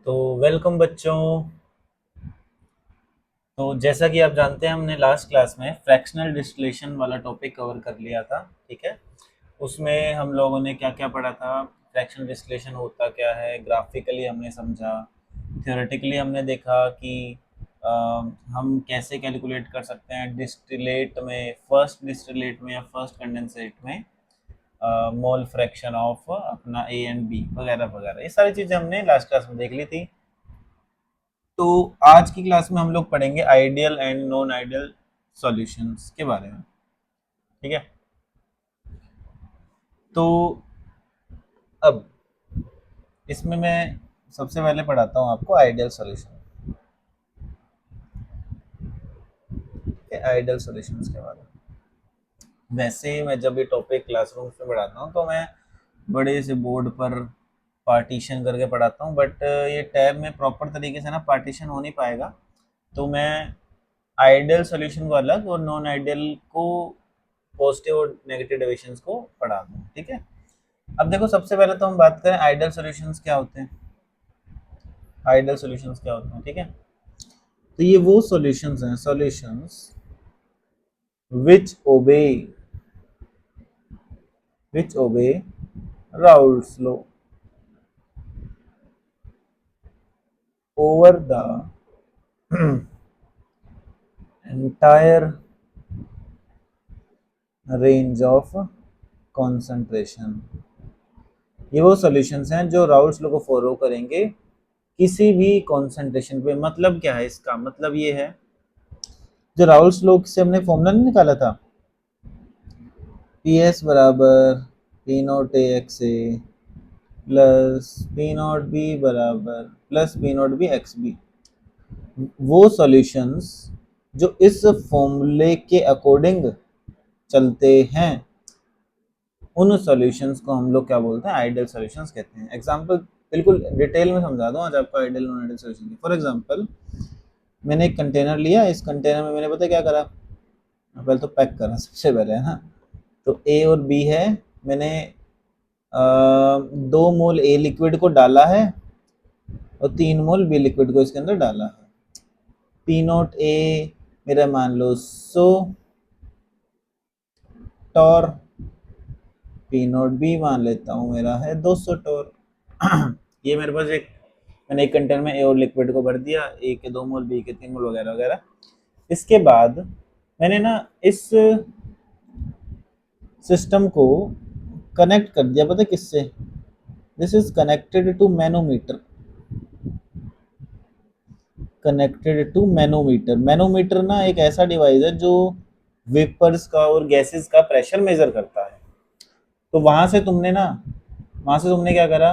तो वेलकम बच्चों। तो जैसा कि आप जानते हैं हमने लास्ट क्लास में फ्रैक्शनल डिस्टिलेशन वाला टॉपिक कवर कर लिया था। ठीक है। उसमें हम लोगों ने क्या क्या पढ़ा था, फ्रैक्शनल डिस्टिलेशन होता क्या है, ग्राफिकली हमने समझा, थियोरेटिकली हमने देखा कि हम कैसे कैलकुलेट कर सकते हैं डिस्टिलेट में, फर्स्ट डिस्टिलेट में या फर्स्ट कंडेंसेट में मोल फ्रैक्शन ऑफ अपना ए एंड बी वगैरह वगैरह, ये सारी चीज़ें हमने लास्ट क्लास में देख ली थी। तो आज की क्लास में हम लोग पढ़ेंगे ideal and non ideal solutions के बारे में। ठीक है। तो अब इसमें मैं सबसे पहले पढ़ाता हूँ आपको आइडियल सॉल्यूशन। ठीक है, आइडियल सॉल्यूशंस के बारे में। वैसे मैं जब ये टॉपिक क्लासरूम में पढ़ाता हूँ तो मैं बड़े से बोर्ड पर पार्टीशन करके पढ़ाता हूँ, बट ये टैब में प्रॉपर तरीके से ना पार्टीशन हो नहीं पाएगा। तो मैं आइडियल सॉल्यूशन को अलग और नॉन आइडियल को, पॉजिटिव और नेगेटिव डेविएशंस को पढ़ा दूँ। ठीक है। अब देखो, सबसे पहले तो हम बात करें आइडियल सॉल्यूशंस क्या होते हैं। आइडियल सॉल्यूशंस क्या होते हैं, ठीक है। तो ये वो सॉल्यूशंस हैं, solutions which obey Raoult's law over the entire range of concentration. ये वो सॉल्यूशंस हैं जो राउल्स लॉ को फॉलो करेंगे किसी भी कॉन्सेंट्रेशन पे। मतलब क्या है इसका, मतलब ये है, जो राउल्स लॉ से हमने फॉर्मूला नहीं निकाला था, पी एस बराबर P naught A x A plus P naught B बराबर plus P naught B x B, वो सॉल्यूशंस जो इस फॉर्मूले के अकॉर्डिंग चलते हैं, उन सॉल्यूशंस को हम लोग क्या बोलते हैं, आइडियल सॉल्यूशंस कहते हैं। एग्जांपल बिल्कुल डिटेल में समझा दूं आज आपको ideal non ideal solution. For example, मैंने एक कंटेनर लिया, इस कंटेनर में मैंने पता क्या करा, पहले तो पैक करा सबसे पहले, है ना। तो ए और बी है, मैंने 2 मोल ए लिक्विड को डाला है और 3 मोल बी लिक्विड को इसके अंदर डाला है। पी नोट ए मेरा मान लो 100 टॉर, पी नोट बी मान लेता हूँ मेरा है 200 टॉर। ये मेरे पास एक, मैंने एक कंटेनर में ए और लिक्विड को भर दिया, ए के 2 मोल, बी के 3 मोल वगैरह वगैरह। इसके बाद मैंने ना इस सिस्टम को कनेक्ट कर दिया, पता किससे, this is connected to manometer. Connected to manometer. Manometer ना एक ऐसा डिवाइस है जो वेपर्स का और गैसेस का प्रेशर मेजर करता है। तो वहां से तुमने क्या करा,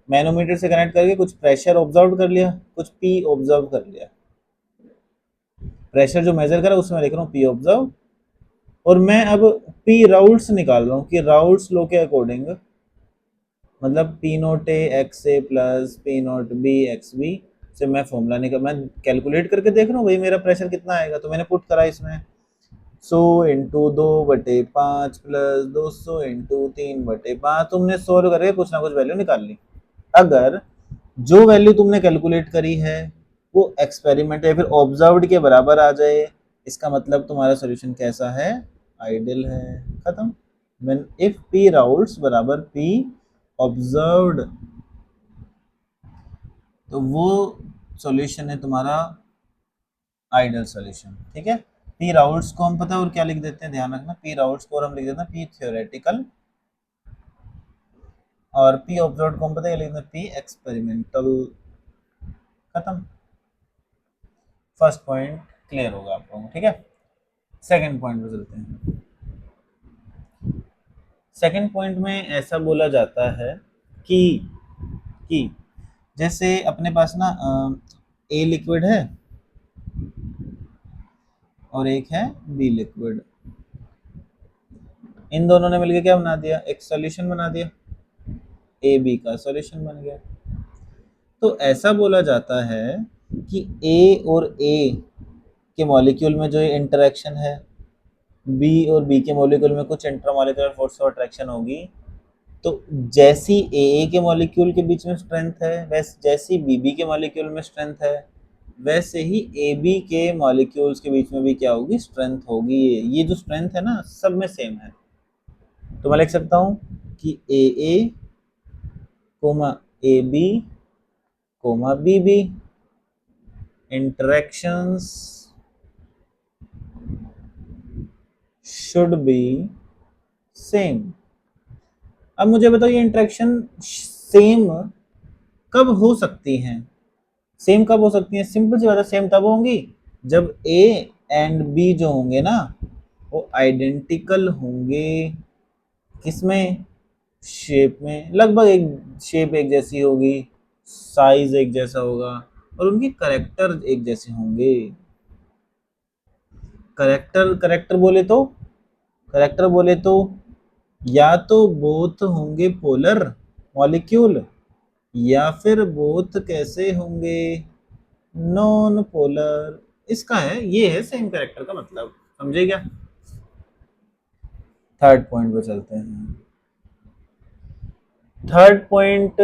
मैनोमीटर से कनेक्ट करके कुछ प्रेशर ऑब्जर्व कर लिया, कुछ पी ऑब्जर्व कर लिया। प्रेशर जो मेजर करा उसमें लिख रहा हूँ पी ऑब्जर्व, और मैं अब पी राउल्ट्स निकाल रहा हूँ कि राउल्ट्स लो के अकॉर्डिंग, मतलब P naught A x A plus P naught B x B से मैं फॉर्मूला निकाल, मैं कैलकुलेट करके देख रहा हूँ भाई मेरा प्रेशर कितना आएगा। तो मैंने पुट करा इसमें 100 × 2/5 प्लस 200 × 3/5, तुमने सोल्व करके कुछ ना कुछ वैल्यू निकाल ली। अगर जो वैल्यू तुमने कैलकुलेट करी है वो एक्सपेरिमेंट या फिर ऑब्जर्व्ड के बराबर आ जाए, इसका मतलब तुम्हारा सॉल्यूशन कैसा है, आइडियल है। खत्म। व्हेन इफ पी राउल्ट्स बराबर पी ऑब्जर्व्ड, तो वो सॉल्यूशन है तुम्हारा आइडियल सॉल्यूशन। ठीक है। पी राउल्ट्स को हम पता है और क्या लिख देते हैं, ध्यान रखना, पी राउल्ट्स को और हम लिख देते हैं पी थ्योरेटिकल, और पी ऑब्जर्व्ड को हम पता है लिख देते हैं पी एक्सपेरिमेंटल। खत्म। फर्स्ट पॉइंट क्लियर होगा आप लोगों को। ठीक है। सेकंड पॉइंट पे चलते हैं। सेकंड पॉइंट में ऐसा बोला जाता है कि कि जैसे अपने पास ना ए लिक्विड है और एक है बी लिक्विड, इन दोनों ने मिलकर क्या बना दिया, एक सॉल्यूशन बना दिया, ए बी का सॉल्यूशन बन गया। तो ऐसा बोला जाता है कि ए और ए के मॉलिक्यूल में जो ये इंटरेक्शन है, बी और बी के मॉलिक्यूल में कुछ इंटरमॉलिक्यूलर फोर्स ऑफ अट्रैक्शन होगी, तो जैसी ए के मॉलिक्यूल के बीच में स्ट्रेंथ है, वैसे जैसी बी के मॉलिक्यूल में स्ट्रेंथ है, वैसे ही ए बी के मॉलिक्यूल्स के बीच में भी क्या होगी, स्ट्रेंथ होगी। ये जो स्ट्रेंथ है ना सब में सेम है। तो मैं लिख सकता हूं कि A comma A B comma B B interactions should be same. अब मुझे बताओ ये इंटरेक्शन सेम कब हो सकती हैं? सेम कब हो सकती हैं? सिंपल सी बात है, सेम तब होंगी जब ए एंड बी जो होंगे ना वो आइडेंटिकल होंगे। किसमें? शेप में। लगभग एक शेप एक जैसी होगी, साइज एक जैसा होगा और उनके करेक्टर एक जैसे होंगे। करेक्टर करेक्टर बोले तो या तो बोथ होंगे पोलर मॉलिक्यूल या फिर बोथ कैसे होंगे, नॉन पोलर। इसका है, ये है सेम कैरेक्टर का मतलब। समझे क्या? थर्ड पॉइंट पे चलते हैं। थर्ड पॉइंट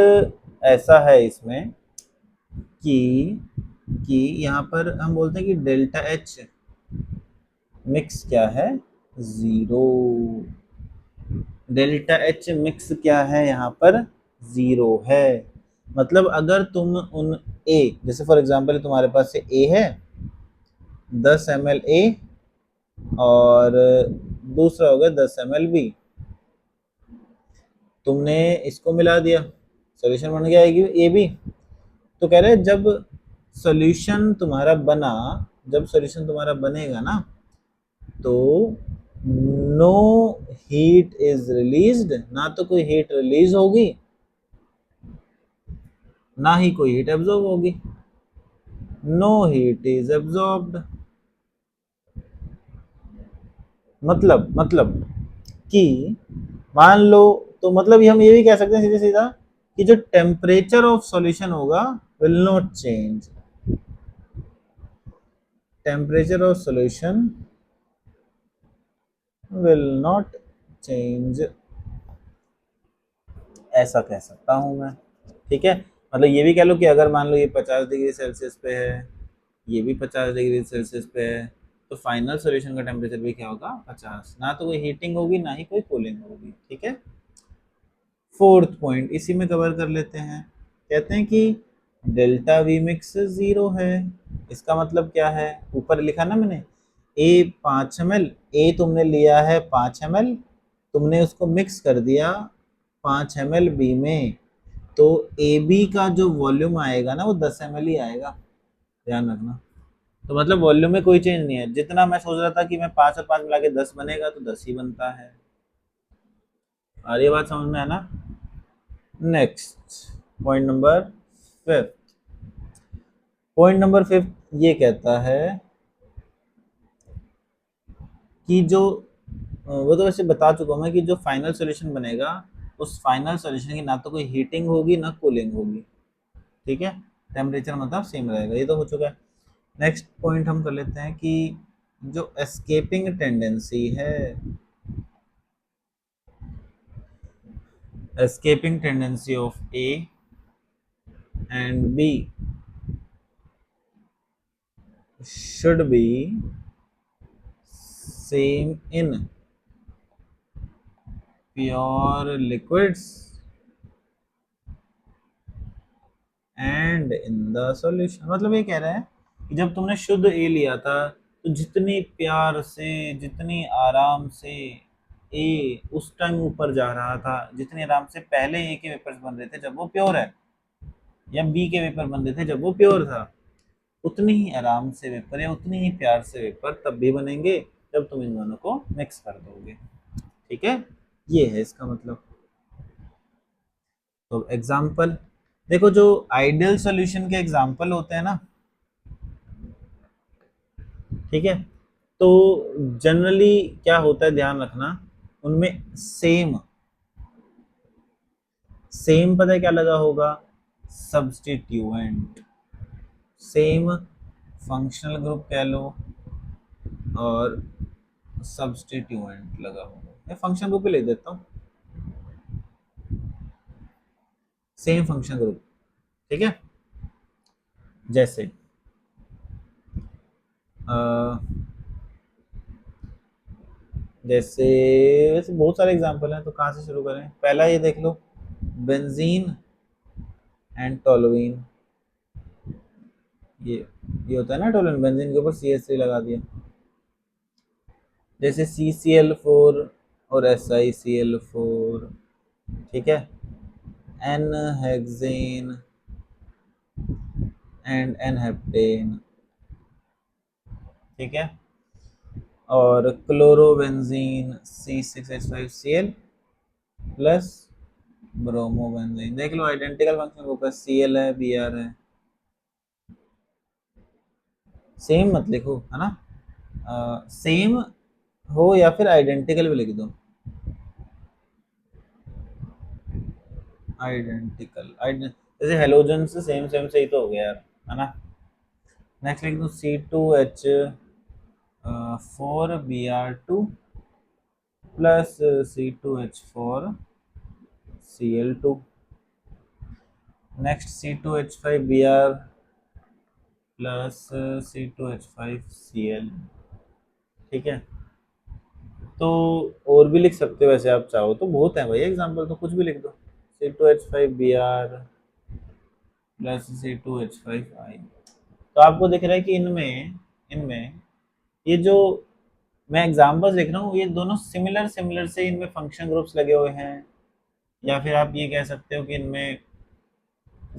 ऐसा है इसमें कि यहाँ पर हम बोलते हैं कि डेल्टा एच मिक्स क्या है, जीरो। डेल्टा एच मिक्स क्या है यहाँ पर, जीरो है। मतलब अगर तुम उन ए, जैसे फॉर एग्जांपल तुम्हारे पास से ए है 10 ml ए और दूसरा हो गया 10 ml बी, तुमने इसको मिला दिया, सॉल्यूशन बन गया ए बी। तो कह रहे जब सॉल्यूशन तुम्हारा बना, जब सॉल्यूशन तुम्हारा बनेगा ना तो नो हीट इज रिलीज्ड, ना तो कोई हीट रिलीज होगी ना ही कोई हीट एब्जॉर्ब होगी। नो हीट इज एब्जॉर्ब्ड मतलब कि मान लो, तो मतलब हम ये भी कह सकते हैं सीधे सीधा कि जो टेम्परेचर ऑफ सॉल्यूशन होगा will not change. Temperature of solution will not change, ऐसा कह सकता हूं मैं। ठीक है, मतलब ये भी कह लो कि अगर मान लो ये 50 डिग्री सेल्सियस पे है, ये भी 50 डिग्री सेल्सियस पे है, तो फाइनल सॉल्यूशन का टेम्परेचर भी क्या होगा, 50। ना तो कोई हीटिंग होगी ना ही कोई कूलिंग होगी। ठीक है, फोर्थ पॉइंट इसी में कवर कर लेते हैं। कहते हैं कि डेल्टा वी मिक्स जीरो है। इसका मतलब क्या है, ऊपर लिखा ना मैंने, ए 5 ml, ए तुमने लिया है 5 ml, तुमने उसको मिक्स कर दिया 5 ml बी में, तो ए बी का जो वॉल्यूम आएगा ना वो 10 ml ही आएगा, ध्यान रखना। तो मतलब वॉल्यूम में कोई चेंज नहीं है, जितना मैं सोच रहा था कि मैं 5 और 5 मिला के 10 बनेगा तो 10 ही बनता है। और ये बात समझ में है ना? Next point number fifth. Point number fifth ये कहता है कि जो वो तो वैसे बता चुका हूँ मैं कि जो फाइनल सॉल्यूशन बनेगा उस फाइनल सॉल्यूशन की ना तो कोई हीटिंग होगी ना कूलिंग होगी। ठीक है, टेम्परेचर मतलब सेम रहेगा, ये तो हो चुका है। नेक्स्ट पॉइंट हम कर लेते हैं कि जो एस्केपिंग टेंडेंसी है, escaping tendency of A and B should be same in pure liquids and in the solution। मतलब ये कह रहा है कि जब तुमने शुद्ध ए लिया था तो जितनी प्यार से, जितनी आराम से ए उस टाइम ऊपर जा रहा था, जितनी आराम से पहले ए के वेपर्स बन रहे थे जब वो प्योर है, या बी के वेपर बन रहे थे जब वो प्योर था, उतनी ही आराम से वेपर या उतनी ही प्यार से वेपर तब भी बनेंगे जब तुम इन दोनों को मिक्स कर दोगे। ठीक है, ये है इसका मतलब। तो एग्जाम्पल देखो, जो आइडियल सॉल्यूशन के एग्जाम्पल होते हैं ना, ठीक है, तो जनरली क्या होता है ध्यान रखना, उनमें सेम सेम पता है क्या लगा होगा, सब्स्टिट्यूएंट। सेम फंक्शनल ग्रुप कह लो और सब्स्टिट्यूएंट लगा होगा। मैं फंक्शन ग्रुप पे ले देता हूँ। सेम फंक्शन ग्रुप, ठीक है। जैसे जैसे वैसे बहुत सारे एग्जांपल हैं, तो कहाँ से शुरू करें? पहला ये देख लो, बेंजीन एंड टोलुइन। ये होता है ना टोलुइन, बेंजीन के ऊपर CH3 लगा दिया। जैसे CCl4 और SiCl4, ठीक है। N hexane and N heptane, ठीक है। और क्लोरोबेंजीन C6H5Cl प्लस ब्रोमोबेंजीन, देख लो आइडेंटिकल फंक्शन ग्रुप है, Cl है, Br है। सेम मत लिखो, है ना, सेम हो या फिर आइडेंटिकल भी लिख दो, आइडेंटिकल जैसे हेलोजन से सेम सेम से ही तो हो गया यार, है ना। नेक्स्ट लिख दो C2H4Br2 plus C2H4Cl2। Next C2H5Br plus C2H5Cl, ठीक है। तो और भी लिख सकते हो वैसे आप चाहो तो, बहुत है भाई एग्जांपल, तो कुछ भी लिख दो। C2H5Br plus C2H5I। तो आपको दिख रहा है कि इनमें इनमें ये जो मैं एग्जांपल्स लिख रहा हूँ, ये दोनों सिमिलर सिमिलर से इनमें फंक्शन ग्रुप्स लगे हुए हैं, या फिर आप ये कह सकते हो कि इनमें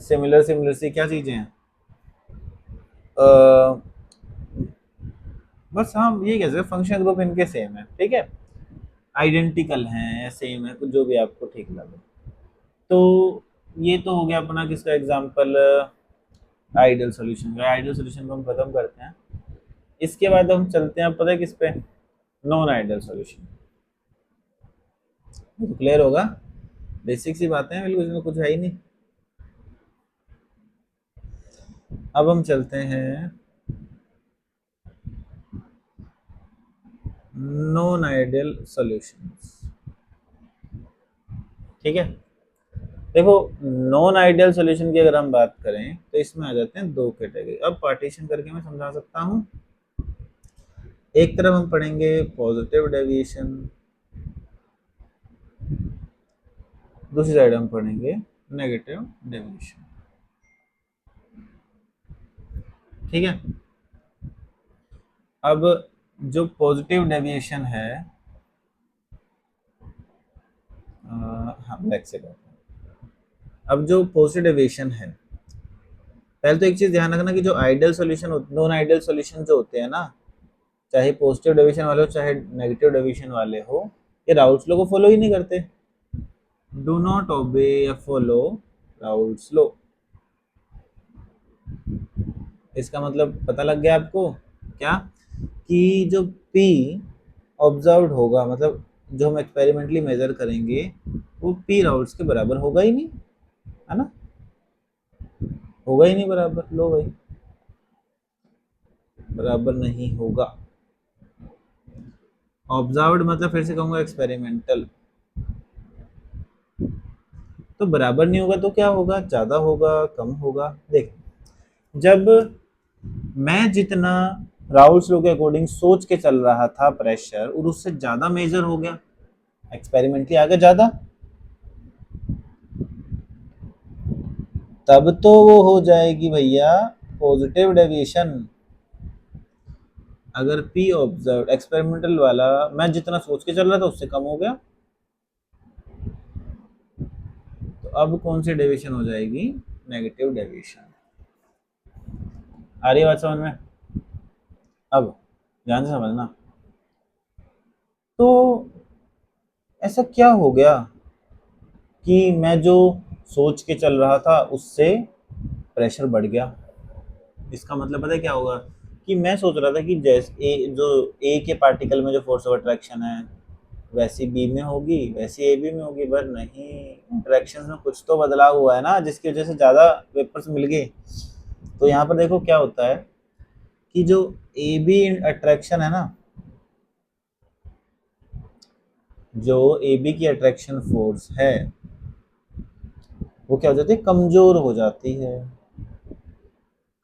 सिमिलर सिमिलर से क्या चीजें हैं, अ, बस हम ये कह सकते हैं फंक्शन ग्रुप इनके सेम है, ठीक है, आइडेंटिकल हैं या सेम है, कुछ जो भी आपको ठीक लगे। तो ये तो हो गया अपना किसका एग्जांपल, आइडियल सॉल्यूशन का। आइडियल सॉल्यूशन को हम खत्म करते हैं। इसके बाद हम चलते हैं, पता है किस पे, नॉन आइडियल सॉल्यूशन। तो क्लियर होगा, बेसिक सी बातें हैं बिल्कुल, इसमें कुछ है ही नहीं। अब हम चलते हैं नॉन आइडियल सॉल्यूशंस, ठीक है। देखो, नॉन आइडियल सॉल्यूशन की अगर हम बात करें तो इसमें आ जाते हैं दो कैटेगरी। अब पार्टीशन करके मैं समझा सकता हूँ। एक तरफ हम पढ़ेंगे पॉजिटिव डेविएशन, दूसरी साइड हम पढ़ेंगे नेगेटिव डेविएशन, ठीक है। अब जो पॉजिटिव डेविएशन है, हाँ ब्लैक से करते हैं। अब जो पॉजिटिव डेविएशन है, पहले तो एक चीज ध्यान रखना कि जो ideal solution, non ideal solution जो होते हैं ना, चाहे पॉजिटिव डेविएशन वाले हो चाहे नेगेटिव डेविएशन वाले हो, ये राउल्स लॉ को फॉलो ही नहीं करते। डू नॉट ओबे या फॉलो राउल्स लॉ। इसका मतलब पता लग गया आपको क्या, कि जो P ऑब्जर्व्ड होगा, मतलब जो हम एक्सपेरिमेंटली मेजर करेंगे, वो P राउल्स के बराबर होगा ही नहीं, है ना, होगा ही नहीं बराबर। लो भाई, बराबर नहीं होगा। ऑब्जर्व्ड मतलब फिर से कहूंगा एक्सपेरिमेंटल, तो बराबर नहीं होगा तो क्या होगा, ज्यादा होगा, कम होगा। देख, जब मैं जितना राउल्स लॉ के अकॉर्डिंग सोच के चल रहा था प्रेशर, और उससे ज्यादा मेजर हो गया एक्सपेरिमेंटली आगे ज्यादा, तब तो वो हो जाएगी भैया पॉजिटिव डेविएशन। अगर P ऑब्जर्व एक्सपेरिमेंटल वाला मैं जितना सोच के चल रहा था उससे कम हो गया, तो अब कौन सी डेविएशन हो जाएगी, नेगेटिव डेविएशन। आ रही है बात समझ में? अब ध्यान से समझना। तो ऐसा क्या हो गया कि मैं जो सोच के चल रहा था उससे प्रेशर बढ़ गया। इसका मतलब पता है क्या होगा, कि मैं सोच रहा था कि जैसे जो ए के पार्टिकल में जो फोर्स ऑफ अट्रैक्शन है वैसी बी में होगी, वैसी ए बी में होगी, पर नहीं, इंटरेक्शन में कुछ तो बदलाव हुआ है ना, जिसकी वजह से ज़्यादा वेपर्स मिल गए। तो यहाँ पर देखो क्या होता है कि जो ए बी अट्रैक्शन है ना, जो ए बी की अट्रैक्शन फोर्स है वो क्या हो जाती है, कमजोर हो जाती है।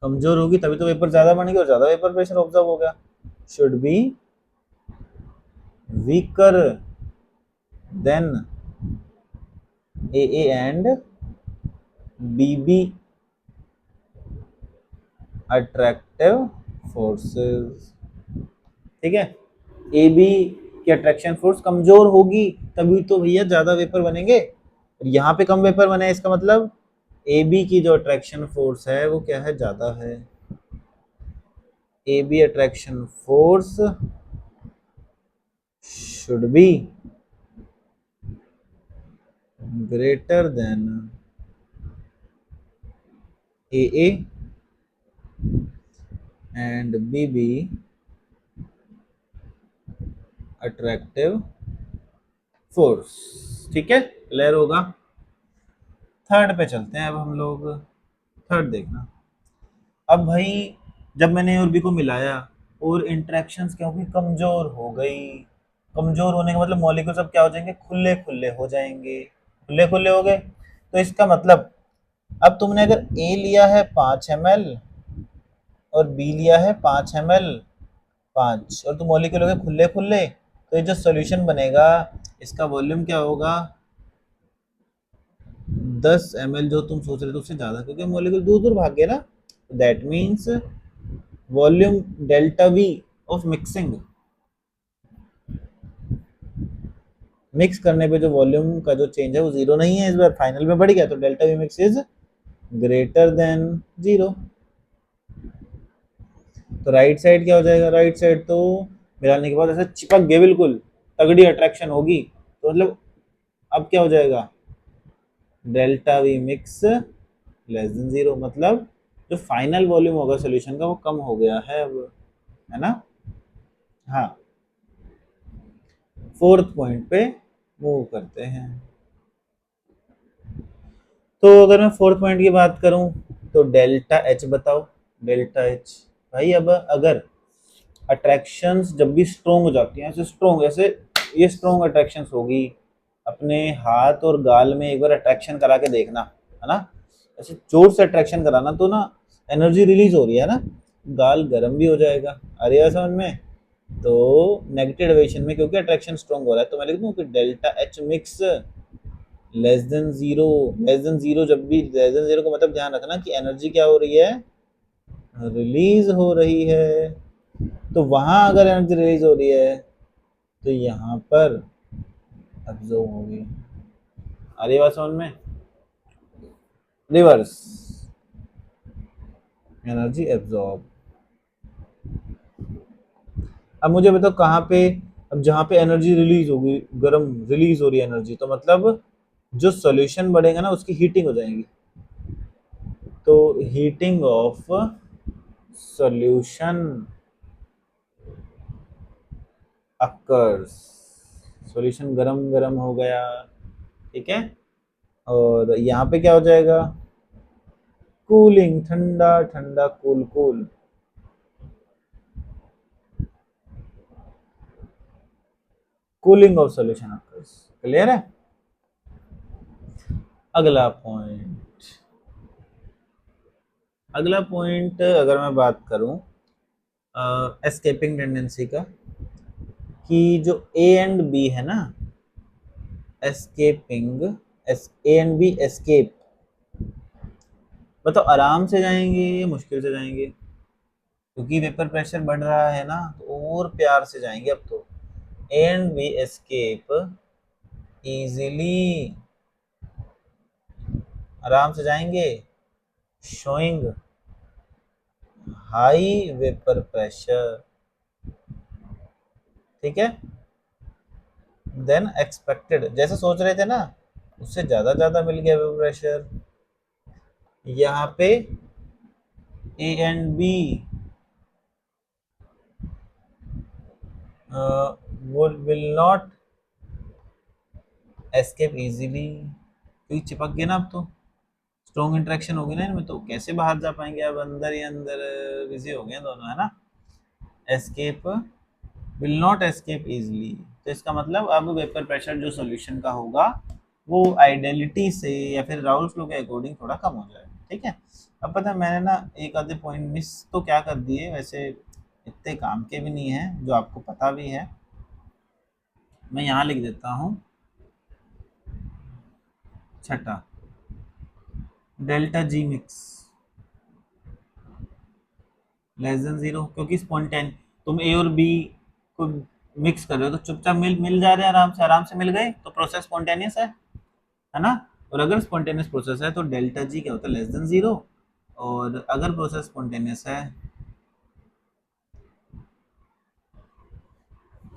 कमजोर होगी तभी तो वेपर ज्यादा बनेगी और ज्यादा वेपर प्रेशर ऑब्जर्व होगा। Should be weaker than A and BB attractive forces. ठीक है, ए बी की अट्रैक्शन फोर्स कमजोर होगी तभी तो भैया ज्यादा वेपर बनेंगे। यहाँ पे कम वेपर बने, इसका मतलब ए बी की जो अट्रैक्शन फोर्स है वो क्या है, ज्यादा है। A B attraction force should be greater than A and B B attractive force. ठीक है, क्लियर होगा। थर्ड पे चलते हैं अब हम लोग। थर्ड देखना, अब भाई जब मैंने ए और बी को मिलाया और इंटरेक्शंस क्या होगी, कमजोर हो गई। कमजोर होने का मतलब मॉलिक्यूल्स अब क्या हो जाएंगे, खुले खुले हो जाएंगे। खुले खुले हो गए तो इसका मतलब अब तुमने अगर ए लिया है 5 ml और बी लिया है 5 ml, 5, और तुम मॉलिक्यूल हो गए खुले खुले, तो ये जो सोल्यूशन बनेगा इसका वॉल्यूम क्या होगा, 10 ml जो तुम सोच रहे थे उससे ज्यादा, क्योंकि मॉलिक्यूल दूर दूर भाग गए ना। That means volume delta we of mixing, mix करने पे जो वॉल्यूम का जो चेंज है वो जीरो नहीं है, इस बार फाइनल में बढ़ गया, तो delta we mix is greater than zero. तो राइट साइड क्या हो जाएगा, राइट साइड तो मिलाने के बाद ऐसे चिपक गए बिल्कुल, तगड़ी अट्रैक्शन होगी, तो मतलब अब क्या हो जाएगा, delta we mix less than zero, मतलब जो फाइनल वॉल्यूम होगा सोल्यूशन का वो कम हो गया है अब, है ना। हाँ, फोर्थ पॉइंट पे मूव करते हैं। तो अगर मैं फोर्थ पॉइंट की बात करूं तो डेल्टा एच बताओ। डेल्टा एच भाई, अब अगर अट्रैक्शंस जब भी स्ट्रोंग हो जाती हैं, ऐसे स्ट्रोंग, जैसे ये स्ट्रोंग अट्रैक्शंस होगी, अपने हाथ और गाल में एक बार अट्रैक्शन करा के देखना, है ना, ऐसे जोर से अट्रैक्शन कराना तो ना एनर्जी रिलीज हो रही है ना, गाल गर्म भी हो जाएगा। आ रही है समझ में। तो नेगेटिव डेविएशन में क्योंकि अट्रैक्शन स्ट्रोंग हो रहा है तो मैं लिख दूं कि delta H mix less than zero. Less than zero, जब भी लेस देन जीरो का मतलब ध्यान रखना कि एनर्जी क्या हो रही है, रिलीज हो रही है। तो वहां अगर एनर्जी रिलीज हो रही है तो यहाँ पर एब्जॉर्ब होगी। आ रही बात समझ में। Reverse, energy absorb. अब मुझे बताओ कहाँ पे, अब जहाँ पे एनर्जी रिलीज होगी, गर्म रिलीज हो रही है एनर्जी, तो मतलब जो सॉल्यूशन बढ़ेगा ना उसकी हीटिंग हो जाएगी। तो heating of solution occurs, solution गरम गरम हो गया। ठीक है, और यहाँ पे क्या हो जाएगा, कूलिंग, ठंडा ठंडा, cool cool. Cooling of solution occurs. Clear है। अगला पॉइंट, अगला पॉइंट अगर मैं बात करूं एस्केपिंग टेंडेंसी का, कि जो ए एंड बी है ना, escaping, A and B escape, मतलब आराम से जाएंगे या मुश्किल से जाएंगे, क्योंकि वेपर प्रेशर बढ़ रहा है ना तो और प्यार से जाएंगे अब तो। A and B escape easily, आराम से जाएंगे, शोइंग हाई वेपर प्रेशर। ठीक है, देन एक्सपेक्टेड, जैसे सोच रहे थे ना उससे ज्यादा ज्यादा मिल गया वेपर प्रेशर। यहाँ पे A and B will not escape easily, क्योंकि चिपक गए ना अब तो, स्ट्रॉन्ग इंटरेक्शन होगी ना इनमें, तो कैसे बाहर जा पाएंगे, अब अंदर ही अंदर बिजी हो गए दोनों, है ना। Escape, will not escape easily, तो इसका मतलब अब वेपर प्रेशर जो सॉल्यूशन का होगा वो आइडियलिटी से या फिर राउल्स लॉ के अकॉर्डिंग थोड़ा कम हो जाए। ठीक है, अब पता है मैंने ना एक आधे पॉइंट मिस तो क्या कर दिए, वैसे इतने काम के भी नहीं है, जो आपको पता भी है। मैं यहाँ लिख देता हूँ छठा, delta G mix less than zero, क्योंकि स्पॉन्टेन तुम ए और बी को मिक्स कर रहे हो तो चुपचाप मिल मिल जा रहे हैं, आराम से मिल गए, तो प्रोसेस स्पॉन्टेनियस है ना। और अगर स्पॉन्टेनियस प्रोसेस है तो डेल्टा जी क्या होता है, लेस देन जीरो। और अगर प्रोसेस स्पॉन्टेनियस है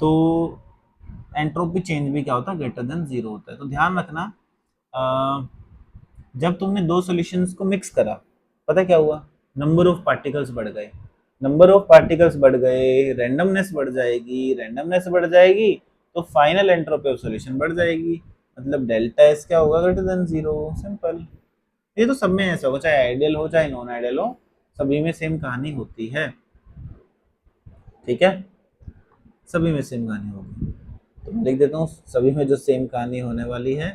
तो एंट्रोपी चेंज भी क्या होता है, ग्रेटर देन जीरो होता है। तो ध्यान रखना, अ, जब तुमने दो सॉल्यूशंस को मिक्स करा, पता क्या हुआ, नंबर ऑफ पार्टिकल्स बढ़ गए। नंबर ऑफ पार्टिकल्स बढ़ गए, रैंडमनेस बढ़ जाएगी, रैंडमनेस बढ़ जाएगी तो फाइनल एंट्रोपी ऑफ सॉल्यूशन बढ़ जाएगी। मतलब डेल्टा एस क्या होगा, ग्रेटर देन जीरो, सिंपल। ये तो सब में ऐसा होगा, चाहे आइडियल हो चाहे नॉन आइडियल हो, सभी में सेम कहानी होती है। ठीक है, सभी में सेम कहानी होगी। तो मैं लिख देता हूँ सभी में जो सेम कहानी होने वाली है,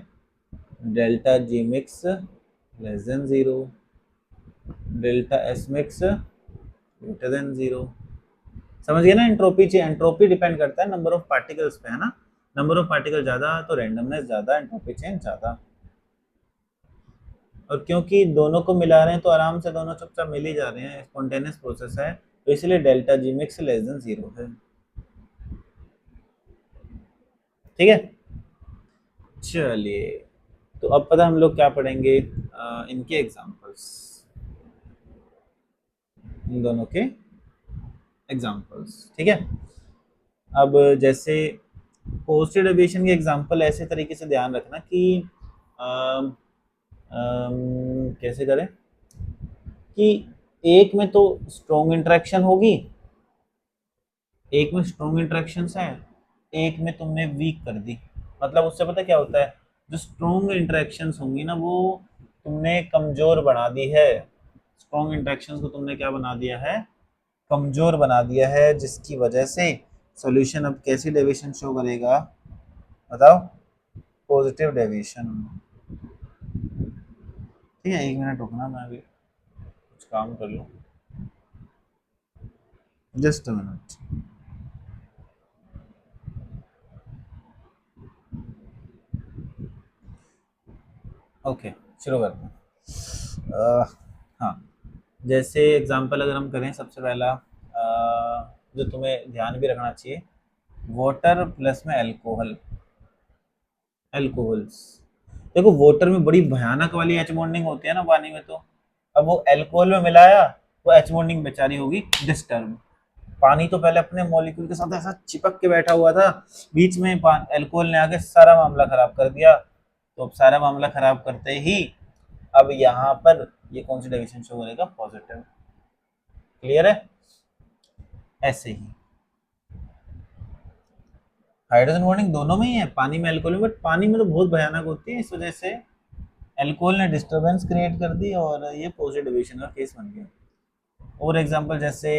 delta G mix less than zero, delta S mix greater than zero. समझ गए ना, एंट्रोपी एंट्रोपी डिपेंड करता है नंबर ऑफ पार्टिकल्स पे, है ना। नंबर ऑफ पार्टिकल ज्यादा तो रैंडमनेस ज्यादा, एंट्रोपी चेंज ज्यादा। और क्योंकि दोनों को मिला रहे हैं तो आराम से दोनों चुपचाप मिल ही जा रहे हैं, स्पॉन्टेनियस प्रोसेस है, तो इसलिए delta G mix less than zero है। ठीक है, चलिए, तो अब पता हम लोग क्या पढ़ेंगे, इनके एग्जांपल्स, इन दोनों के एग्जांपल्स। ठीक है, अब जैसे पोस्टेड डेविएशन के एग्जांपल ऐसे तरीके से ध्यान रखना कि अम, कैसे करें कि एक में तो स्ट्रॉन्ग इंटरेक्शन होगी, एक में स्ट्रॉन्ग इंटरेक्शंस है, एक में तुमने वीक कर दी। मतलब उससे पता क्या होता है, जो स्ट्रॉन्ग इंटरेक्शंस होंगी ना वो तुमने कमजोर बना दी है। स्ट्रॉन्ग इंटरेक्शंस को तुमने क्या बना दिया है, कमजोर बना दिया है, जिसकी वजह से सॉल्यूशन अब कैसी डेविएशन शो करेगा, बताओ, पॉजिटिव डेविएशन। ठीक है, एक मिनट रुकना, मैं अभी कुछ काम कर लूँ, जस्ट अ मिनट। ओके, शुरू करते हैं। हाँ, जैसे एग्जांपल अगर हम करें, सबसे पहला जो तुम्हें ध्यान भी रखना चाहिए, वाटर प्लस में अल्कोहल, अल्कोहल्स। देखो वाटर में बड़ी भयानक वाली एच बॉन्डिंग होती है ना पानी में, तो अब वो अल्कोहल में मिलाया, वो एच बॉन्डिंग बेचारी होगी डिस्टर्ब। पानी तो पहले अपने मॉलिक्यूल के साथ ऐसा चिपक के बैठा हुआ था, बीच में अल्कोहल ने आके सारा मामला खराब कर दिया। तो अब सारा मामला खराब करते ही अब यहाँ पर ये कौन सी डेविएशन शो करेगा, पॉजिटिव। क्लियर है, ऐसे ही हाइड्रोजन बॉन्डिंग दोनों में ही है, पानी में अल्कोहल में, बट पानी में तो बहुत भयानक होती है, इस वजह से अल्कोहल ने डिस्टरबेंस क्रिएट कर दी और ये पॉजिटिव डिविजन का केस बन गया। और एग्जांपल जैसे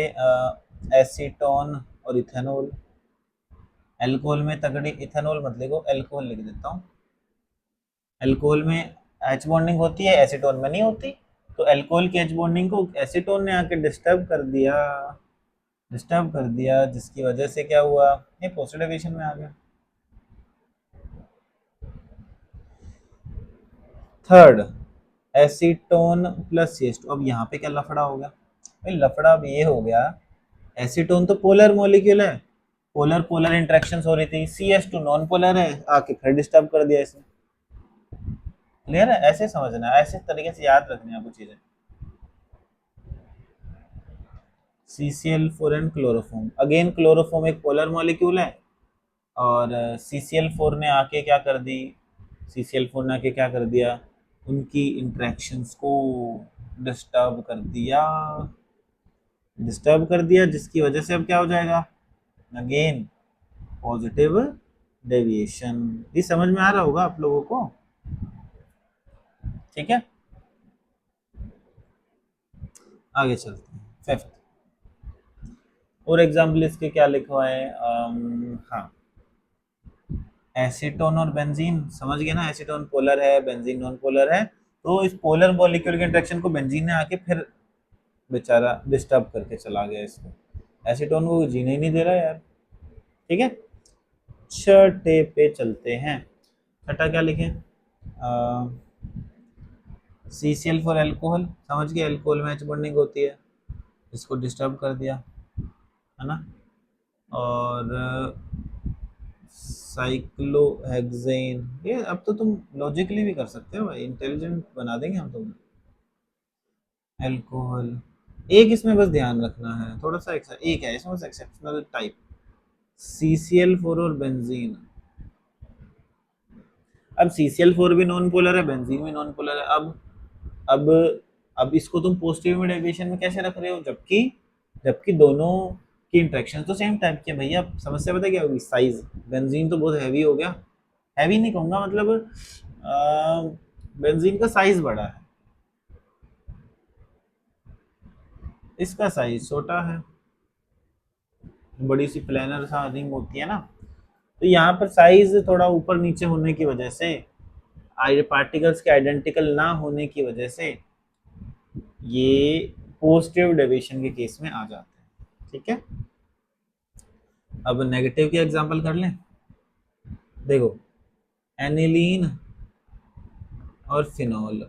एसीटोन और इथेनॉल, अल्कोहल में तगड़ी, इथेनॉल मत लिखो, अल्कोहल लिख देता हूँ। अल्कोहल में एच बॉन्डिंग होती है, एसीटोन में नहीं होती, तो अल्कोहल की एच बॉन्डिंग को एसीटोन ने आके डिस्टर्ब कर दिया, जिसकी वजह से क्या हुआ, ये पॉजिटिव डिविजन में आ गया। Third, acetone plus CH two. अब यहाँ पे क्या लफड़ा हो गया भाई, लफड़ा अब ये हो गया, एसीटोन तो पोलर मॉलिक्यूल है, पोलर पोलर इंटरेक्शन हो रही थी, सीएच2 नॉन पोलर है, आके फिर डिस्टर्ब कर दिया इसने। क्लियर है, ऐसे समझना, ऐसे तरीके से याद रखनी है आपको चीजें। CCl4 and chloroform, again chloroform एक पोलर मॉलिक्यूल है, और CCl4 ने आके क्या कर दी, CCl4 ने आके क्या कर दिया, उनकी इंटरेक्शंस को डिस्टर्ब कर दिया, जिसकी वजह से अब क्या हो जाएगा, अगेन पॉजिटिव डेविएशन। ये समझ में आ रहा होगा आप लोगों को। ठीक है, आगे चलते हैं, फिफ्थ। और एग्जाम्पल इसके क्या लिखवाए, हाँ, एसीटोन और बेंजीन, समझ गए ना, एसीटोन पोलर है, बेंजीन नॉन पोलर है, तो इस पोलर मॉलिक्यूल के इंटरेक्शन को बेंजीन ने आके फिर बेचारा डिस्टर्ब करके चला गया इसको, एसीटोन को जीने ही नहीं दे रहा यार। ठीक है, छठे पे चलते हैं। छठा क्या लिखें? CCl फॉर एल्कोहल, समझ गए, एल्कोहल में H बॉन्डिंग होती है, इसको डिस्टर्ब कर दिया, है ना। और साइक्लोहेक्सेन, ये अब तो तुम लॉजिकली भी कर सकते हो भाई, इंटेलिजेंट बना देंगे हम तुम्हें। एल्कोहल, एक इसमें बस ध्यान रखना है थोड़ा सा, एक है इसमें बस एक्सेप्शनल टाइप, CCl4 और बेंजीन। अब CCl4 भी नॉन पोलर है, बेंजीन भी नॉन पोलर है। अब अब इसको तुम पॉजिटिव में डेविएशन में कैसे रख रहे हो, जबकि जबकि दोनों की इंट्रैक्शन तो सेम टाइप की है भैया। समस्या पता है क्या होगी? साइज। बेंजीन तो बहुत हैवी हो गया, हैवी नहीं कहूंगा, मतलब बेंजीन का साइज बड़ा है, इसका साइज छोटा है, बड़ी सी प्लेनर सा रिंग होती है ना, तो यहाँ पर साइज थोड़ा ऊपर नीचे होने की वजह से, पार्टिकल्स के आइडेंटिकल ना होने की वजह से ये पॉजिटिव डेविएशन के केस में आ जाते हैं। ठीक है, अब नेगेटिव की एग्जांपल कर लें। देखो, एनिलीन और फिनॉल,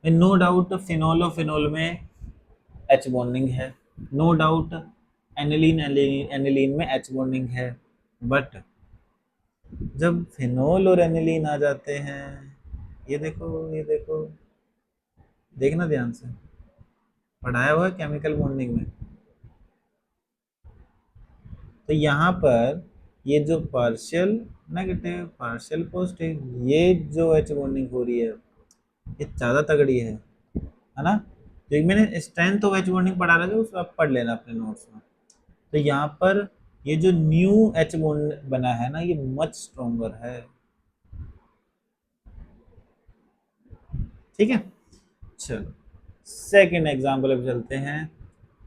नो डाउट फिनॉल और फिनॉल में एच बॉन्डिंग है, नो डाउट एनिलीन एनिलीन में एच बॉन्डिंग है, बट जब फिनॉल और एनिलीन आ जाते हैं, ये देखो, ये देखो, देखना ध्यान से, पढ़ाया हुआ है केमिकल बॉन्डिंग में, तो यहाँ पर ये जो पार्शियल नेगेटिव पार्शियल पॉजिटिव, ये जो एच बॉन्डिंग हो रही है ये ज़्यादा तगड़ी है ना। जो मैंने स्ट्रेंथ ऑफ एच बॉन्डिंग पढ़ा रखा है उसको आप पढ़ लेना अपने नोट्स में। तो यहाँ पर ये जो न्यू एच बॉन्ड बना है ना, ये मच स्ट्रोंगर है। ठीक है, चलो सेकंड एग्जांपल पे चलते हैं।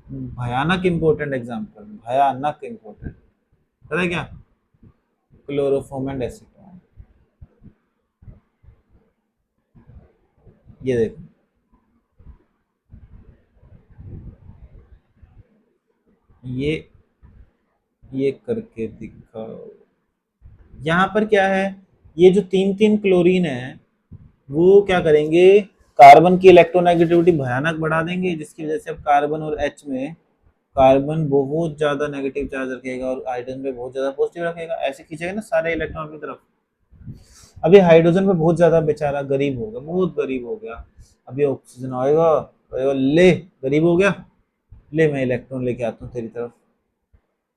भयानक इंपॉर्टेंट एग्जांपल, भयानक इंपॉर्टेंट, पता है क्या? Chloroform and acetone. ये देखो, ये करके दिखाओ। यहाँ पर क्या है, ये जो तीन तीन क्लोरीन है वो क्या करेंगे, कार्बन की इलेक्ट्रोनेगेटिविटी भयानक बढ़ा देंगे, जिसकी वजह से अब कार्बन और एच में कार्बन बहुत ज्यादा नेगेटिव चार्ज रखेगा और हाइड्रोजन पे बहुत ज्यादा पॉजिटिव रखेगा, ऐसे खींचेगा ना सारे इलेक्ट्रॉन की तरफ। अभी हाइड्रोजन पे बहुत ज्यादा बेचारा गरीब हो गया, बहुत गरीब हो गया, अभी ऑक्सीजन आएगा, कहेगा ले गरीब हो गया, ले मैं इलेक्ट्रॉन लेके आता हूँ तेरी तरफ।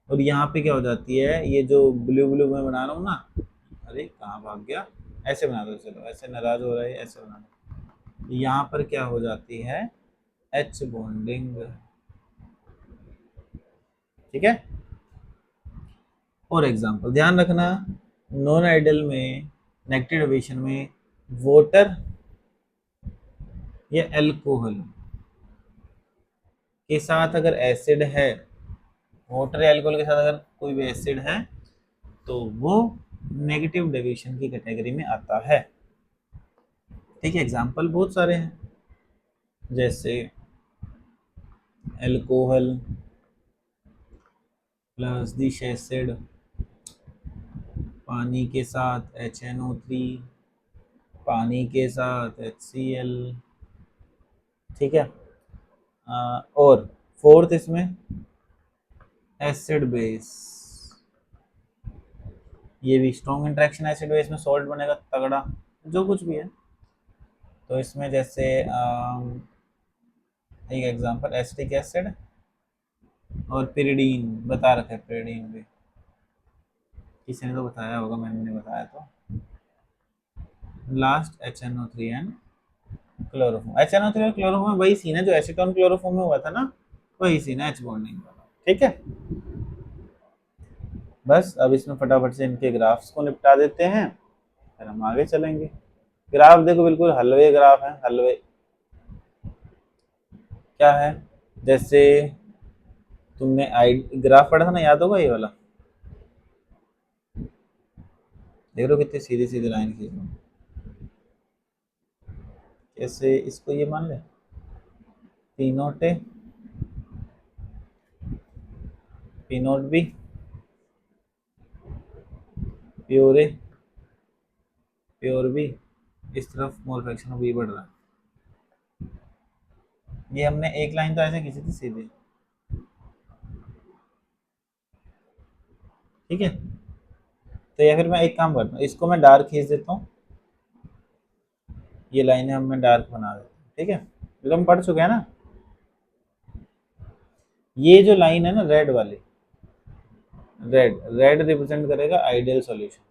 और यहाँ पे क्या हो जाती है, ये जो ब्लू ब्लू मैं बना रहा हूँ ना, अरे कहाँ भाग गया, ऐसे बना दो, चलो ऐसे नाराज हो रहा है, ऐसे बना दो, यहाँ पर क्या हो जाती है, एच बॉन्डिंग। ठीक है, और एग्जांपल ध्यान रखना, नॉन आइडियल में नेगेटिव डेविएशन में वाटर या अल्कोहल के साथ अगर एसिड है, वाटर या अल्कोहल के साथ अगर कोई भी एसिड है, तो वो नेगेटिव डेविएशन की कैटेगरी में आता है। ठीक है, एग्जांपल बहुत सारे हैं, जैसे अल्कोहल प्लस दिश एसिड, पानी के साथ HNO3, पानी के साथ HCl। ठीक है, और फोर्थ इसमें एसिड बेस, ये भी स्ट्रॉन्ग इंटरेक्शन एसिड बेस में सॉल्ट बनेगा तगड़ा, जो कुछ भी है। तो इसमें जैसे एक एग्जांपल एसिटिक एसिड और पिरिडीन बता रखा है, पिरिडीन भी किसी ने तो बताया होगा, मैंने नहीं बताया तो। Last HNO3 and chloroform, HNO3 और क्लोरोफॉर्म वही सीन है जो एसीटोन क्लोरोफॉर्म में हुआ था ना, वही सीन है एच बॉन्डिंग वाला। ठीक है, बस अब इसमें फटाफट से इनके ग्राफ्स को निपटा देते हैं, फिर हम आगे चलेंगे। ग्राफ देखो बिल्कुल हलवे ग्राफ है, हलवे क्या है, जैसे तुमने आई ग्राफ पढ़ा था ना, याद होगा ये वाला, देख रहे हो कितनी सीधी सीधी लाइन खींच रहा हूँ। कैसे इसको ये मान ले, पी नोट ए, पी नोट बी, प्योर ए, प्योर बी, इस तरफ मोल फ्रैक्शन बी बढ़ रहा है। ये हमने एक लाइन तो ऐसे खींची थी सीधी, ठीक है। तो या फिर मैं एक काम करता हूँ, इसको मैं डार्क खींच देता हूँ, ये लाइनें हम मैं डार्क बना देता हूँ, ठीक है, जो हम पढ़ चुके हैं ना। ये जो लाइन है ना रेड वाली, रेड रेड रिप्रेजेंट करेगा आइडियल सॉल्यूशन।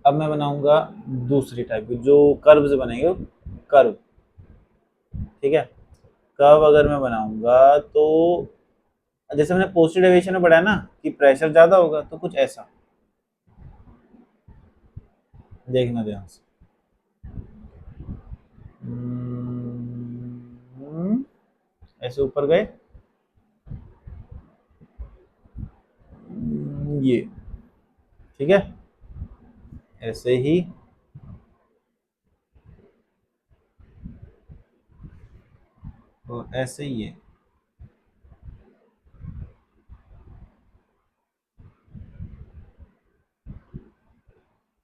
अब मैं बनाऊंगा दूसरी टाइप की, जो कर्व्स बनेंगे, कर्व, ठीक है। कर्व अगर मैं बनाऊंगा तो जैसे मैंने पॉजिटिव डेविएशन में पढ़ा है ना कि प्रेशर ज्यादा होगा, तो कुछ ऐसा देखना ध्यान से। ऐसे ऊपर गए, ये, ठीक है, ऐसे ही और ऐसे ही ये,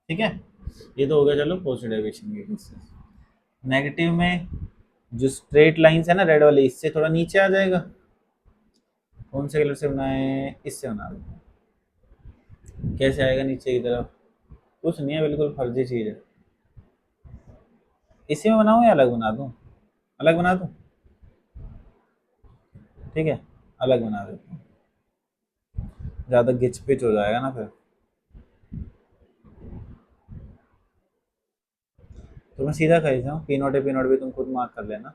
ठीक है। ये तो हो गया चलो पॉजिटिव डेविएशन के केसेस। नेगेटिव में जो स्ट्रेट लाइंस है ना रेड वाली, इससे थोड़ा नीचे आ जाएगा। कौन से कलर से बनाए, इससे बना दो। कैसे आएगा नीचे की तरफ, कुछ नहीं है, बिल्कुल फर्जी चीज है। इसी में बनाऊं या अलग बना दूं, अलग बना दूं, ठीक है, अलग बना देता हूँ, ज्यादा गिच पिच हो जाएगा ना फिर। तो मैं सीधा खींच रहा हूँ, पी नोट है, पी नोट भी तुम खुद मार्क कर लेना।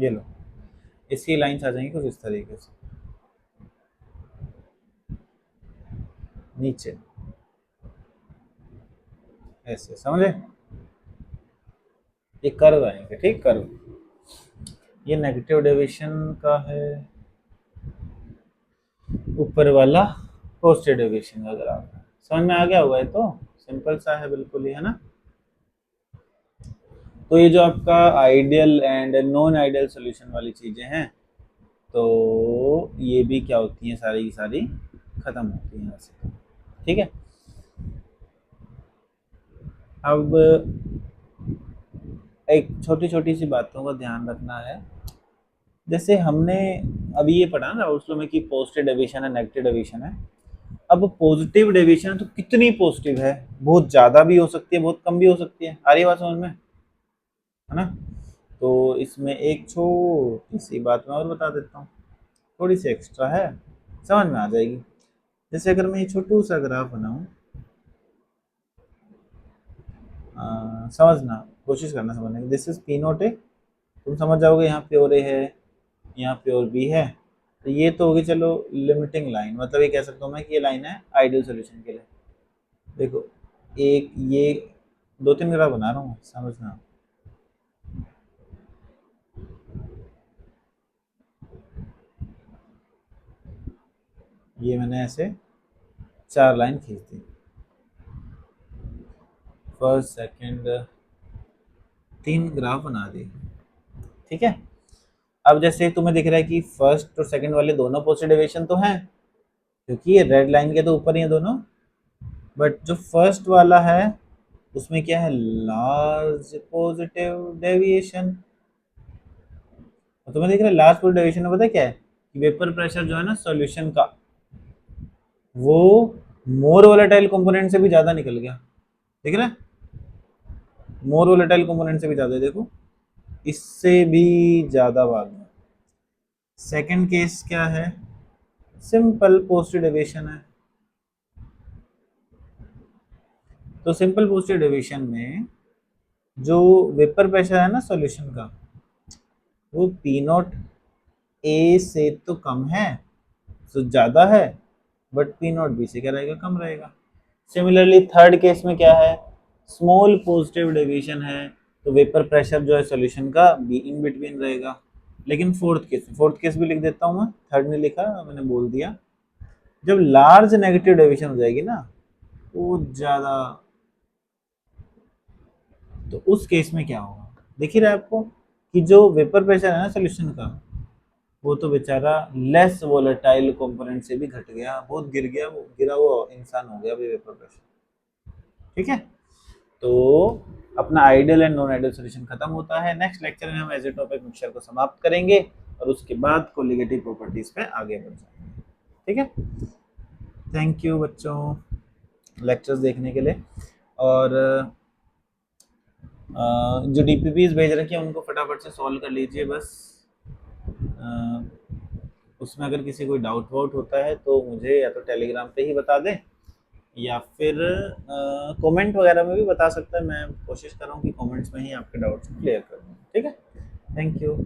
ये लो, इसकी लाइंस आ जाएंगी कुछ इस तरीके से, नीचे ऐसे, समझे। ये कर्व आएंगे, ठीक, कर्व। ये नेगेटिव डेविएशन का है, ऊपर वाला पॉजिटिव डेविएशन का ग्राफ है। समझ में आ गया हुआ है, तो सिंपल सा है बिल्कुल ही, है ना। तो ये जो आपका ideal and non ideal solution वाली चीजें हैं, तो ये भी क्या होती हैं, सारी की सारी खत्म होती हैं वैसे, ठीक है। अब एक छोटी छोटी सी बातों का ध्यान रखना है। जैसे हमने अभी ये पढ़ा ना उसमें में कि पॉजिटिव डेविएशन है, नेगेटिव डेविएशन है। अब पॉजिटिव डेविएशन तो कितनी पॉजिटिव है, बहुत ज्यादा भी हो सकती है, बहुत कम भी हो सकती है, आ रही बात समझ में, है ना। तो इसमें एक छोटी सी बात मैं और बता देता हूँ, थोड़ी सी एक्स्ट्रा है, समझ में आ जाएगी। जैसे अगर मैं ये छोटू सा ग्राफ बनाऊं, समझना, कोशिश करना समझने की। दिस इज पी नोट ए, तुम समझ जाओगे, यहाँ प्योर ए है, यहाँ प्योर बी है। तो ये तो होगी चलो लिमिटिंग लाइन, मतलब ये कह सकता हूँ मैं कि ये लाइन है आइडियल सॉल्यूशन के लिए। देखो, एक ये दो तीन ग्राफ बना रहा हूँ, समझना। ये मैंने ऐसे चार लाइन खींच दी, फर्स्ट सेकंड, तीन ग्राफ बना दी, ठीक है। अब जैसे तुम्हें दिख रहा है कि फर्स्ट और सेकंड वाले दोनों पॉजिटिव डेविएशन तो हैं, क्योंकि ये रेड लाइन के तो ऊपर ही है दोनों। बट जो फर्स्ट वाला है उसमें क्या है, लार्ज पॉजिटिव डेविएशन। और तुम्हें दिख रहा है लार्ज पॉजिटिव डेविएशन में पता है क्या है, कि वेपर प्रेशर जो है ना सॉल्यूशन का, वो मोर वोलेटाइल कंपोनेंट से भी ज्यादा निकल गया, दिख रहा है, मोर वोलेटाइल कंपोनेंट से भी ज्यादा, देखो इससे भी ज्यादा भाग गया। सेकंड केस क्या है, सिंपल पॉजिटिव डेविएशन है। तो सिंपल पॉजिटिव डेविएशन में जो वेपर प्रेशर है ना सॉल्यूशन का, वो पी नॉट ए से तो कम है, तो ज्यादा है, बट पी नॉट बी से क्या रहेगा, कम रहेगा। सिमिलरली थर्ड केस में क्या है, स्मॉल पॉजिटिव डेविएशन है, तो वेपर प्रेशर जो है सॉल्यूशन का बी इन बिटवीन रहेगा। लेकिन फोर्थ केस भी लिख देता हूँ मैं, थर्ड नहीं लिखा, मैंने बोल दिया। जब लार्ज नेगेटिव डेविएशन हो जाएगी ना, वो ज्यादा, तो उस केस में क्या होगा, दिख ही रहा है आपको कि जो वेपर प्रेशर है ना सोल्यूशन का, वो तो बेचारा लेस वोलेटाइल कंपोनेंट से भी घट गया, बहुत गिर गया, वो गिरा हुआ इंसान हो गया वेपर प्रेशर। ठीक है, तो अपना ideal and non ideal solution खत्म होता है। नेक्स्ट लेक्चर में हम एज़ोटोपिक मिक्सचर को समाप्त करेंगे और उसके बाद कोलिगेटिव प्रॉपर्टीज पे आगे बढ़ जाएंगे। ठीक है, थैंक यू बच्चों लेक्चर्स देखने के लिए। और जो डीपीपीज भेज रखे हैं उनको फटाफट से सॉल्व कर लीजिए बस। उसमें अगर किसी कोई डाउट वाउट होता है तो मुझे या तो टेलीग्राम पे ही बता दें, या फिर कमेंट वगैरह में भी बता सकता है। मैं कोशिश कर रहा हूँ कि कमेंट्स में ही आपके डाउट्स क्लियर कर दूँ। ठीक है, थैंक यू।